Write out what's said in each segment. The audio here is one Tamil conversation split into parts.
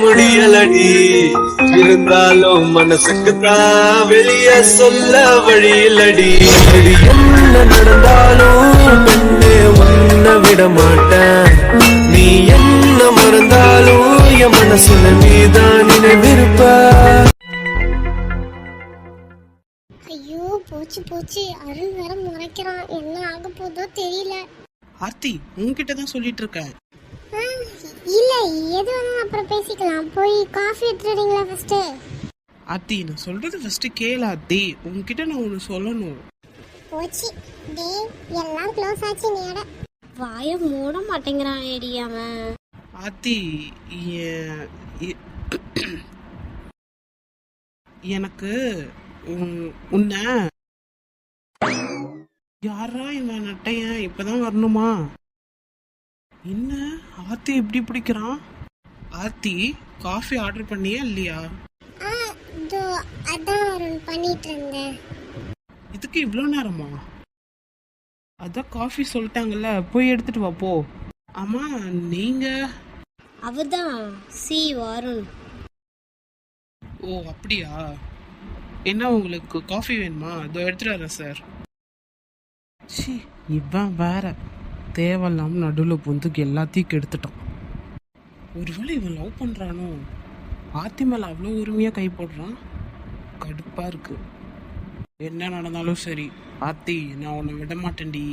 முடியலடி. இருந்தாலும் மனசுக்கு தான் வெளிய சொல்ல வழியிலடி. என்ன நடந்தாலும் பெண்ணே உன்னை விட மாட்டேன். நீ என்ன மறந்தாலும் என் மனசுல நீதான் நினைவிருப்ப. ஐயோ போச்சு போச்சு, அருண் வேற முறைக்கிறான். என்ன ஆக போதோ தெரியல. ஆர்த்தி உன்கிட்ட தான் சொல்லிட்டு இருக்கேன். இல்ல எது வேணாலும் அப்புறம் பேசிக்கலாம். போய் காஃபி எடுத்துறீங்களா ஃபர்ஸ்ட்? ஆர்த்தி நான் சொல்றது ஃபர்ஸ்ட் கேளு ஆர்த்தி. உன்கிட்ட நான் ஒன்று சொல்லணும். போச்சு டே, எல்லாம் க்ளோஸ் ஆச்சு. நேட வாயை மூட மாட்டேங்கிறான் ஏடி அவன். ஆர்த்தி எனக்கு உன்னை யாரா இவன் நட்டையன் இப்பதான் வரணுமா? என்ன ஆர்த்தி இப்படி பிடிக்கிறான்? ஆர்த்தி காஃபி ஆர்டர் பண்ணியா இல்லையா? அதான் அருண் பண்ணிட்டு இருந்தேன். இதுக்கு இவ்வளோ நேரமா? அதான் காஃபி சொல்லிட்டாங்கல்ல, போய் எடுத்துட்டு வா போ. ஆமா நீங்க? அவர்தான் சி அருண். ஓ அப்படியா? என்ன உங்களுக்கு காஃபி வேணுமா? இதோ எடுத்துட்டு வரேன் சார். சி இவன் வேற தேவையில்லாம நடுவில் பொந்துக்கு எல்லாத்தையும் கெடுத்துட்டான். ஒருவேளை இவன் லவ் பண்றானோ? ஆர்த்தி மேல அவ்வளோ உரிமையா கை போடுறான். கடுப்பா இருக்கு. என்ன நடந்தாலும் சரி ஆர்த்தி, நான் உன்னை விட மாட்டேன்டி.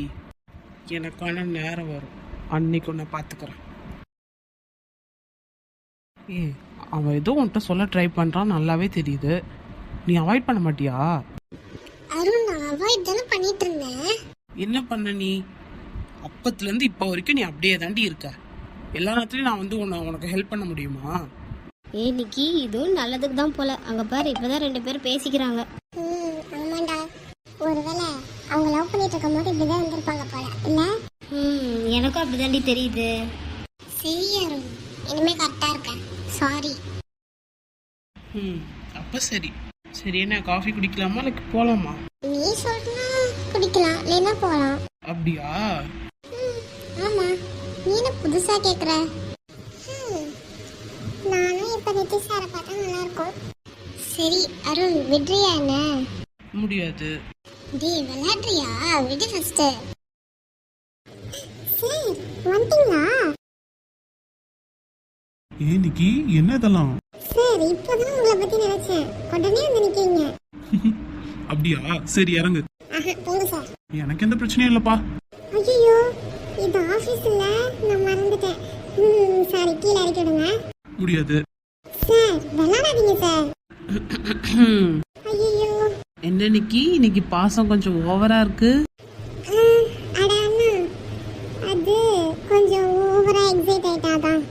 எனக்கான நேரம் வரும், அன்னைக்கு உன்னை பார்த்துக்கிறேன். அவன் ஏதோ உன்கிட்ட சொல்ல ட்ரை பண்றான், நல்லாவே தெரியுது. நீ அவாய்ட் பண்ண மாட்டியா? அருண் நான் அவாய்ட் தானே பண்ணிட்டு இருந்தேன். என்ன பண்ண நீ? அப்பத்துல இருந்து இப்போ வரைக்கும் நீ அப்படியே தாண்டி இருக்க. எல்லா நேரத்துலயும் நான் வந்து உனக்கு ஹெல்ப் பண்ண முடியுமா? இன்னைக்கு இதுவும் நல்லதுக்கு தான் போல. அங்க பாரு இப்பதான் 2 பேரும் பேசிக்கிறாங்க. ஆமாண்டா, ஒருவேளை அவங்க லவ் பண்ணிட்டு இருக்கும் போது இப்படிதான் வந்திருப்பாங்க போல இல்ல? எனக்கும் அப்படிதாண்டி தெரியுது. சரி அருண், இனிமே கரெக்டா இருக்கேன். சாரி. அப்ப சரி சரி. என்ன காஃபி குடிக்கலாமா இல்லை போலாமா? நீ சொல்றா குடிக்கலாம், இல்லைன்னா போலாம். அப்படியா? ஆமா, நீ என்ன புதுசா கேக்குற? நானும் இப்ப நிதி சார பார்த்தா நல்லா இருக்கும். சரி அருண், விடுறியா என்ன? முடியாது. டேய் விளையாடுறியா? விடு ஃபர்ஸ்ட். சரி வந்துட்டீங்களா? நிக்கி என்ன இதெல்லாம்? சரி இப்பதான் உங்களை பத்தி நினைச்சேன். உடனே வந்து நிக்கீங்க. அப்படியா? சரி இறங்கு. போங்க சார். எனக்கு எந்த பிரச்சனையும் இல்லப்பா. ஐயோ இது ஆபீஸ் இல்ல, நான் மறந்துட்டேன். சாரி, கீழே இறக்கி விடுங்க. முடியாது சார், விளையாடாதீங்க சார். ஐயோ என்ன நிக்கி, இன்னைக்கு பாசம் கொஞ்சம் ஓவரா இருக்கு. அட அண்ணா, அது கொஞ்சம் ஓவரா எக்ஸைட் ஆயிட்டாதான்.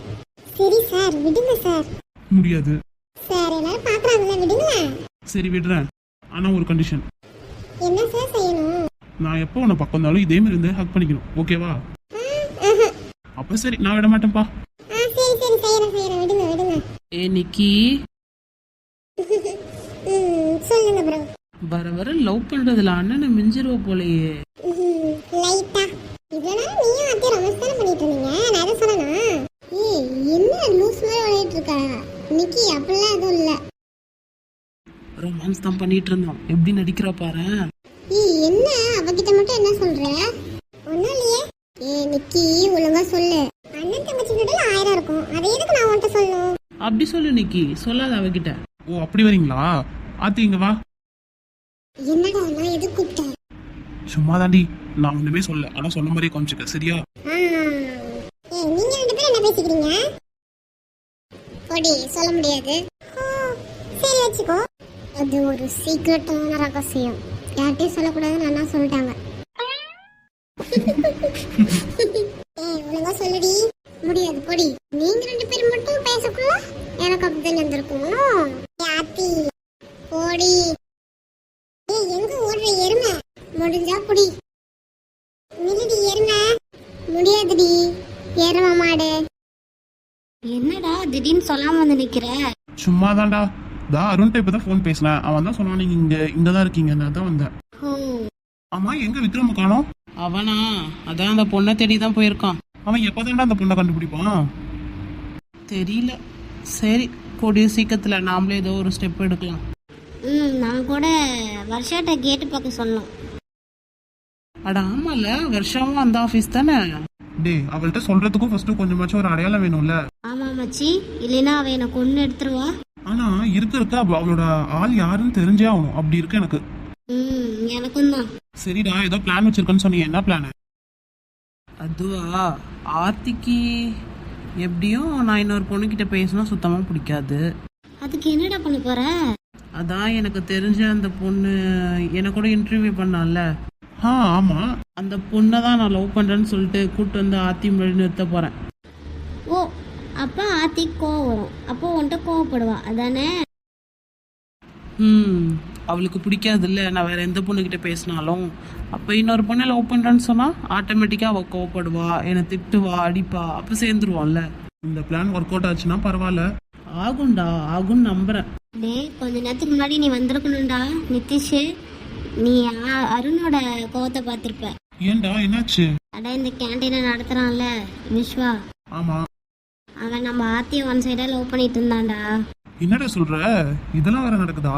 சரி சார் விடுங்க சார். முடியாது சார், எல்லாரும் பாக்குறாங்கல்ல, விடுங்களா? சரி விடுறேன், ஆனா ஒரு கண்டிஷன். என்ன சார் செய்யணும்? நான் எப்போ உன்னை பக்கம் வந்தாலும் இதே மாதிரி இருந்து ஹக் பண்ணிக்கணும், ஓகேவா? அப்ப சரி, நான் விட மாட்டேன்ப்பா. சரி சரி செய்யறேன், விடுங்க விடுங்க. நிக்கி சொல்லுங்க ப்ரோ. வர வர லவ் பண்றதுல அண்ணனை மிஞ்சிருவ போலயே. லைட்டா. இதனால நீயும் அத்தை ரொமான்ஸ் தானே பண்ணிட்டு இருந்தீங்க, நான் அதை சொன்னா? ஏய் என்ன லூஸ் மாதிரி விளையாட்டு இருக்கா நிக்கி? அப்படிலாம் எதுவும் இல்ல. ரொமான்ஸ் தான் பண்ணிட்டு இருந்தோம். எப்படி நடிக்கிறா பாரு. ஏய் என்ன அவகிட்ட மட்டும் என்ன சொல்ற? ஒண்ணும் இல்லையே. ஏய் நிக்கி ஒழுங்கா சொல்லு. அண்ணன் தங்கச்சி நடுவுல 1000 இருக்கும், அதை எதுக்கு நான் உன்கிட்ட சொல்லணும்? அப்படி சொல்லு நிக்கி, சொல்லாத அவகிட்ட. ஓ அப்படி வரீங்களா? ஆத்தி இங்க வா. என்னடா நான் எது கூப்பிட்டேன்? சும்மா தாண்டி, நான் ஒண்ணுமே சொல்ல, ஆனா சொன்ன மாதிரியே கொஞ்சம் சரியா? ஏய் நீங்க 2 பேரும் என்ன பேசிக்கிறீங்க? போடி, சொல்ல முடியாது. சரி வச்சுக்கோ. அது ஒரு சீக்ரெட்டான ரகசியம், யார்கிட்டயும் சொல்லக்கூடாதுன்னு அண்ணா சொல்லிட்டாங்க. ஏய் ஒழுங்கா சொல்லுடி. முடியாது போடி. நீங்க 2 பேரும் மட்டும் பேசக்குள்ள எனக்கு அப்படிதான் இருந்திருக்கும். ஆத்தி போடி. ஏய் எங்க ஓடுற எருமை? முடிஞ்சா புடி. நில்லுடி எருமை. முடியாதுடி எருமை மாடு. என்னடா திடீர்னு சொல்லாம வந்து நிக்கிற? சும்மா தான்டா. அருண்கிட்ட இப்பதான் போன் பேசினேன், அவன் தான் சொன்னான் நீங்க இங்கதான் இருக்கீங்க, நான் தான் வந்தேன். ஆமா எங்க விக்ரம காணோம்? அவனா அதான் அந்த பொண்ணை தேடி தான் போயிருக்கான். அவன் எப்பதான்டா அந்த பொண்ணை கண்டுபிடிப்பான்? தெரியல. சரி, கூடிய சீக்கிரத்தில் நாமளே ஏதோ ஒரு ஸ்டெப் எடுக்கலாம். நான் கூட வருஷாட்ட கேட்டு பார்க்க சொன்னோம். அட ஆமால, வருஷமும் அந்த ஆஃபீஸ் தானே. டேய், அவள்கிட்ட சொல்றதுக்கும் ஃபர்ஸ்ட் கொஞ்சமாச்சும் ஒரு அடையாளம் வேணும்ல. ஆமா மச்சி, இல்லைன்னா அவ என்னை கொண்டு எடுத்துருவா. ஆனா இருக்க அவளோட ஆள் யாருன்னு தெரிஞ்சே ஆகணும். அப்படி இருக்கு எனக்கு. எனக்கும் தான். சரிடா, ஏதோ பிளான் வச்சிருக்கேன்னு சொன்னீங்க, என்ன பிளான்? அதுவா, ஆர்த்திக்கு எப்படியும் நான் இன்னொரு பொண்ணுக்கிட்ட பேசினா சுத்தமாக பிடிக்காது. அதுக்கு என்னடா பண்ண போற? அதான் எனக்கு தெரிஞ்ச அந்த பொண்ணு எனக்கு கூட இன்டர்வியூ பண்ணால, ஆமா, அந்த பொண்ணை தான் நான் லவ் பண்ணுறேன்னு சொல்லிட்டு கூப்பிட்டு வந்து ஆர்த்தி முன்னாடி நிறுத்த போகிறேன். ஓ, அப்போ ஆத்திக்கு கோவம் வரும். அப்போ உன்கிட்ட கோவப்படுவா அதானே? அவளுக்கு பிடிக்காதுல்ல நான் வேற எந்த பொண்ணுக்கிட்ட பேசினாலும். அப்போ இன்னொரு பொண்ணை லவ் பண்ணுறேன்னு சொன்னால் ஆட்டோமேட்டிக்காக அவள் கோவப்படுவா, என்னை திட்டுவா, அடிப்பா, அப்போ சேர்ந்துருவான்ல. இந்த பிளான் ஒர்க் அவுட் ஆச்சுன்னா பரவாயில்ல. ஆகும்டா, ஆகும்னு நம்புறேன். கொஞ்ச நேரத்துக்கு முன்னாடி நீ வந்திருக்கணும்டா நிதிஷ். நீ அருணோட கோவத்தை பார்த்திருப்ப. ஏன்டா, என்னாச்சு? அட இந்த கேண்டீனை நடத்துறான்ல விஸ்வா, ஆமா, அவன் நம்ம ஆர்த்தியை ஒன் சைடா லவ் பண்ணிட்டு இருந்தான்டா. என்னடா சொல்ற? இதெல்லாம் வேற நடக்குதா?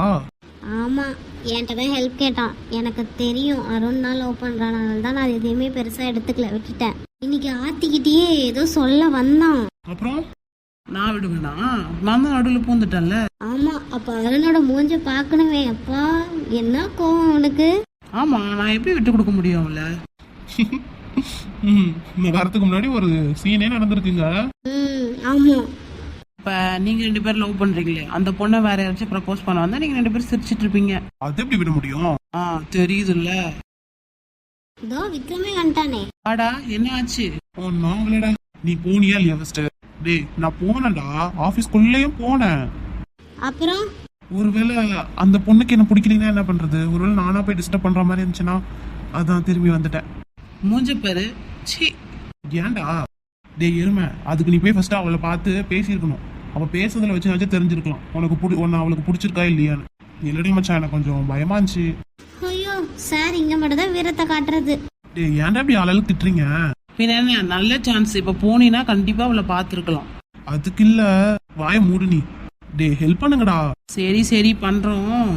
ஆமா, என்கிட்ட தான் ஹெல்ப் கேட்டான். எனக்கு தெரியும் அருண் தான் லவ் பண்றானால தான் நான் எதையுமே பெருசா எடுத்துக்கல, விட்டுட்டேன். இன்னைக்கு ஆர்த்திக்கிட்டயே ஏதோ சொல்ல வந்தான். அப்புறம் நான் விடுவேனா? நான் தான் நடுவில் பூந்துட்டேன்ல. ஆமா, அப்ப அருணோட மூஞ்ச பாக்கணுமே. அப்பா என்ன கோவம் உனக்கு? ஆமா, நான் எப்படி விட்டு கொடுக்க முடியும்ல. வரதுக்கு முன்னாடி ஒரு சீனே நடந்திருக்குங்க. ஆமா. இப்ப நீங்க 2 பேரும் லவ் பண்றீங்களே, அந்த பொண்ணை வேற யாராச்சும் ப்ரப்போஸ் பண்ண வந்தா நீங்க 2 பேரும் சிரிச்சிட்டு இருப்பீங்க. அது எப்படி விட முடியும்? தெரியுதுல்ல. இதோ விக்ரமே வந்துட்டானே. ஆடா, என்ன ஆச்சு? நாங்களேடா. நீ போனியா இல்லையா ஃபர்ஸ்ட்? டேய், நான் போனேன்டா, ஆபீஸ்க்குள்ளேயும் போனேன். அப்புறம் ஒருவேளை அந்த பொண்ணுக்கு என்ன பிடிக்கலன்னா என்ன பண்றது? ஒருவேளை நானா போய் டிஸ்டர்ப் பண்ற மாதிரி இருந்துச்சுன்னா அதான் திரும்பி வந்துட்டேன். மூஞ்ச பாரு. சி, ஏன்டா? டேய் எருமை, அதுக்கு நீ போய் ஃபர்ஸ்ட் அவளை பார்த்து பேசியிருக்கணும். அவ பேசுறதுல வச்சு தெரிஞ்சிருக்கலாம் உனக்கு அவளுக்கு பிடிச்சிருக்கா இல்லையான்னு. இல்லடி மச்சான், எனக்கு கொஞ்சம் பயமா இருந்துச்சு. ஐயோ சார், இங்க மட்டும் தான் வீரத்தை காட்டுறது. டேய், ஏன்டா இப்படி ஆளாளுக்கு திட்டுறீங்க? பின்ன என்ன, நல்ல சான்ஸ். இப்ப போனீங்கன்னா கண்டிப்பா அவளை பார்த்துருக்கலாம். அதுக்கு இல்ல, வாய மூடு நீ. டேய், ஹெல்ப் பண்ணுங்கடா. சரி சரி பண்றோம்.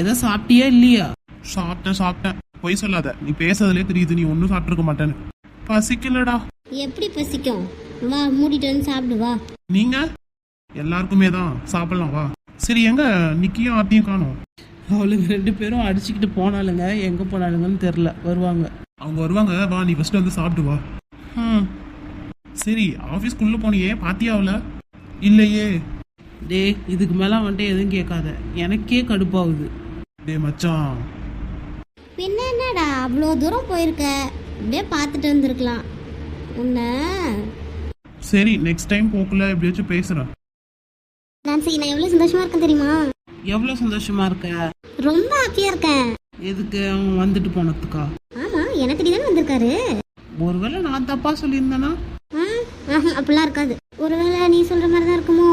ஏதோ சாப்பிட்டியா இல்லையா? சாப்பிட்டேன். பொய் சொல்லாத, நீ பேசுறதுலே தெரியுது நீ ஒன்னும் சாப்பிட்டுருக்க மாட்டேன்னு. பசிக்கலடா. எப்படி பசிக்கும்? வா, மூடிட்டு வந்து சாப்பிடு வா. நீங்க எல்லாருக்குமே தான் சாப்பிடலாம், வா. சரி, எங்க நிக்கியும் ஆர்த்தியும் காணோம்? அவளுங்க 2 பேரும் அடிச்சுக்கிட்டு போனாலுங்க, எங்க போனாலுங்கன்னு தெரியல. வருவாங்க. அவங்க வருவாங்க, வா நீ ஃபர்ஸ்ட் வந்து சாப்பிட்டு வா. சரி, ஆபீஸ்க்குள்ள போனியே, பாத்தியா அவள? இல்லையே. டே, இதுக்கு மேல வந்துட்டு எதுவும் கேட்காத, எனக்கே கடுப்பாகுது. டே மச்சான், பின்ன என்னடா அவ்வளோ தூரம் போயிருக்க, அப்படியே பார்த்துட்டு வந்திருக்கலாம் உன்ன. சரி, நெக்ஸ்ட் டைம் போக்குல எப்படியாச்சும் பேசுறேன். நான்சி, நான் எவ்வளவு சந்தோஷமா இருக்கேன் தெரியுமா? எவ்வளவு சந்தோஷமா இருக்க? ரொம்ப ஹாப்பியா இருக்கேன். எதுக்கு? அவன் வந்துட்டு போனதுக்கா? ஆமா, எனக்கு தானே வந்திருக்காரு. ஒருவேளை நான் தப்பா சொல்லியிருந்தேனா? அப்படிலாம் இருக்காது. ஒருவேளை நீ சொல்ற மாதிரி தான் இருக்குமோ?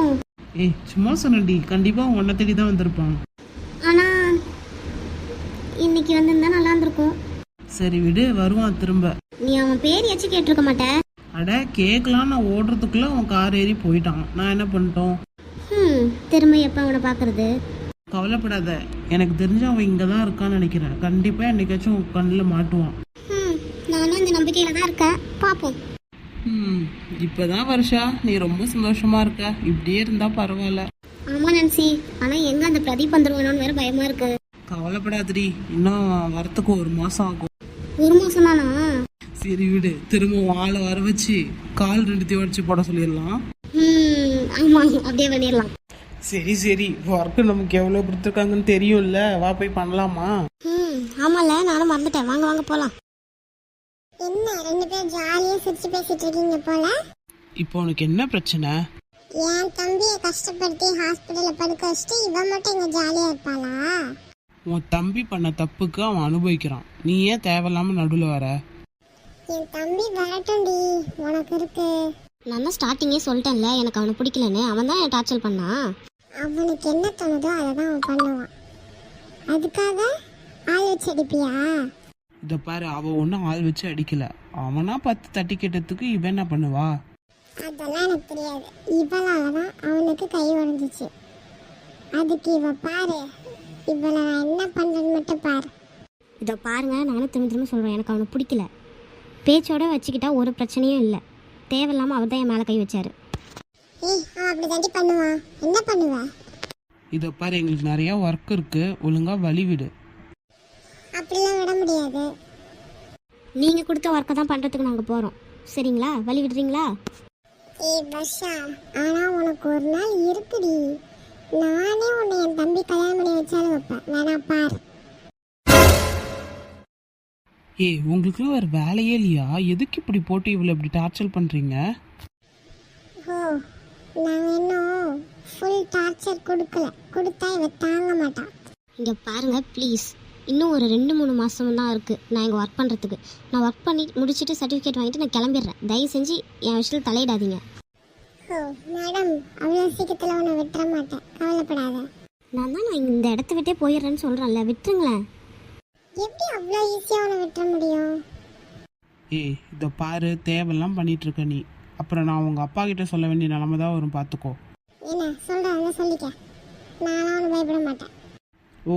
ஏய், சும்மா சொன்னடி, கண்டிப்பா உன்னை தேடி தான் வந்திருப்பான். ஆனா இன்னைக்கு வந்திருந்தா நல்லா இருந்திருக்கும். சரி விடு, வருவான் திரும்ப. நீ அவன் பேரையாச்சும் கேட்டிருக்க மாட்ட? அட கேட்கலாம், நான் ஓடுறதுக்குள்ள அவன் கார் ஏறி போயிட்டான். நான் என்ன பண்ணிட்டோம்? திரும்ப எப்ப அவனை பாக்குறது? கவலைப்படாத, எனக்கு தெரிஞ்ச அவன் இங்க தான் இருக்கான்னு நினைக்கிறேன். கண்டிப்பா என்னைக்காச்சும் கண்ணில் மாட்டுவான். நானும் அந்த நம்பிக்கையில தான் இருக்கேன், பாப்போம். இப்பதான் வருஷா, நீ ரொம்ப சந்தோஷமா இருக்க. இப்படியே இருந்தா பரவாயில்ல. ஆமா நான்சி, ஆனா எங்க அந்த பிரதீப் வந்துருவானோன்னு வேற பயமா இருக்கு. கவலைப்படாதடி, இன்னும் வரத்துக்கு 1 மாசம் ஆகும். 1 மாசம் தானா? சரி விடு, திரும்ப ஆளை வர வச்சு கால் 2 உடச்சு போட சொல்லிடலாம். ஆமா, அப்படியே பண்ணிடலாம். சரி சரி, ஒர்க்கு நமக்கு எவ்வளவு கொடுத்துருக்காங்கன்னு தெரியும்ல, வா போய் பண்ணலாமா? ஆமால, நானும் மறந்துட்டேன். வாங்க வாங்க போலாம். என்ன 2 பேரும் ஜாலியா சிரிச்சு பேசிட்டு இருக்கீங்க போல? இப்போ உனக்கு என்ன பிரச்சனை? என் தம்பியை கஷ்டப்படுத்தி ஹாஸ்பிட்டல்ல படுக்க வச்சுட்டு இவன் மட்டும் இங்க ஜாலியா இருப்பாளா? உன் தம்பி பண்ண தப்புக்கு அவன் அனுபவிக்கிறான். நீ ஏன் தேவையில்லாம நடுவில் வர? என் தம்பி வரட்டும்டி, உனக்கு இருக்கு. நான் தான் ஸ்டார்டிங்கே சொல்லிட்டேன்ல, எனக்கு அவனை பிடிக்கலன்னு. அவன் தான் என்ன டார்ச்சர் பண்ணான். அவனுக்கு என்ன தோணுதோ அதை தான் அவன் பண்ணுவான். அதுக்காக ஆள் வச்சு அடிப்பியா? இதை பாரு, அவன் ஒன்றும் ஆள் வச்சு அடிக்கல. அவனா 10 தட்டி கேட்டதுக்கு இவன் என்ன பண்ணுவா? அதெல்லாம் எனக்கு தெரியாது. இவளால தான் அவனுக்கு கை உடைஞ்சிச்சு. அதுக்கு இவ பாரு, இவளை நான் என்ன பண்றேன்னு மட்டும் பாரு. இதை பாருங்க, நானும் திரும்ப திரும்ப சொல்கிறேன், எனக்கு அவனை பிடிக்கல. பேச்சோட வச்சுக்கிட்டா ஒரு பிரச்சனையும் இல்லை. தேவையில்லாமல் அவர் தான் என் மேலே கை வச்சாரு. ஏய், அவன் அப்படி தாண்டி பண்ணுவான். என்ன பண்ணுவ? இதை பாரு, எங்களுக்கு நிறைய ஒர்க் இருக்கு, ஒழுங்கா வழி விடு. அப்படிலாம் விட முடியாது. நீங்கள் கொடுத்த ஒர்க்கை தான் பண்ணுறதுக்கு நாங்கள் போகிறோம். சரிங்களா? வழி விடுறீங்களா? ஏய் பஷா, ஆனால் உனக்கு ஒரு நாள் இருக்குடி. நானே உன்னை என் தம்பி கல்யாணம் பண்ணி வச்சாலும் வைப்பேன். வேணா பாரு. ஏய், உங்களுக்குலாம் வேறு வேலையே இல்லையா? எதுக்கு இப்படி போட்டு இவ்வளோ இப்படி டார்ச்சர் பண்ணுறீங்க? ஓ, நாங்கள் இன்னும் ஃபுல் டார்ச்சர் கொடுக்கல. கொடுத்தா இவ தாங்க மாட்டான். இங்கே பாருங்க ப்ளீஸ், இன்னும் ஒரு 2-3 மாதம் தான் இருக்குது நான் இங்கே ஒர்க் பண்ணுறதுக்கு. நான் ஒர்க் பண்ணி முடிச்சுட்டு சர்டிஃபிகேட் வாங்கிட்டு நான் கிளம்பிடுறேன். தயவு செஞ்சு என் விஷயத்தில் தலையிடாதீங்க. ஓ மேடம், அவ்வளோ சீக்கிரத்தில் உன்னை விட்டுற மாட்டேன், கவலைப்படாத. நான் இந்த இடத்த விட்டே போயிடுறேன்னு சொல்கிறேன்ல, விட்டுருங்களேன். எப்படி அவ்வளோ ஈஸியாக உன்னை விட்டுற முடியும்? ஏய், இதை பாரு, தேவையெல்லாம் பண்ணிட்டு இருக்க நீ. அப்புறம் நான் உங்கள் அப்பா கிட்ட சொல்ல வேண்டிய நிலமை தான் வரும், பார்த்துக்கோ. என்ன சொல்கிறேன் சொல்லிக்க, நானும் ஒன்று பயப்பட மாட்டேன். ஓ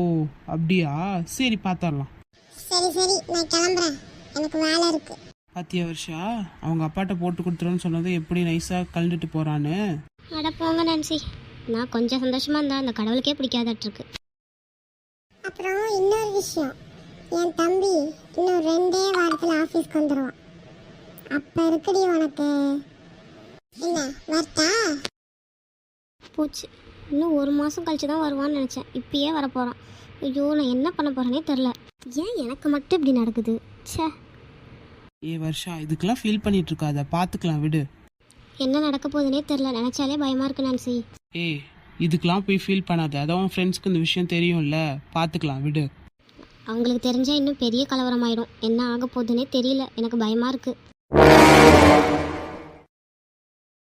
அப்படியா? சரி, பார்த்துடலாம். சரி சரி, நான் கிளம்புறேன், எனக்கு வேலை இருக்குது. பாத்தியா வருஷா, அவங்க அப்பாட்ட போட்டு கொடுத்துருன்னு சொன்னது எப்படி நைஸாக கழுந்துட்டு போகிறான்னு. அட போங்க நான்சி, நான் கொஞ்சம் சந்தோஷமாக இருந்தால் அந்த கடவுளுக்கே பிடிக்காதட்டிருக்கு. அப்புறம் இன்னொரு விஷயம், என் தம்பி இன்னும் 2 வாரத்தில் ஆஃபீஸ்க்கு வந்துடுவான். அப்போ இருக்குடி உனக்கு. என்ன வரட்டா? போச்சு, இன்னும் 1 மாதம் கழிச்சு தான் வருவான்னு நினச்சேன், இப்பயே வரப்போகிறான். ஐயோ, நான் என்ன பண்ண போகிறேனே தெரில. ஏன் எனக்கு மட்டும் இப்படி நடக்குது? ச்சே. ஏ வருஷா, இதுக்கெல்லாம் ஃபீல் பண்ணிட்டு இருக்காத, பார்த்துக்கலாம் விடு. என்ன நடக்க போகுதுன்னே தெரில, நினச்சாலே பயமாக இருக்கு நான்சி. ஏய், இதுக்கெல்லாம் போய் ஃபீல் பண்ணாத, அதான் உன் ஃப்ரெண்ட்ஸ்க்கு இந்த விஷயம் தெரியும்ல, பார்த்துக்கலாம் விடு. அவங்களுக்கு தெரிஞ்சால் இன்னும் பெரிய கலவரமாயிடும். என்ன ஆக போகுதுன்னே தெரியல, எனக்கு பயமாக இருக்குது.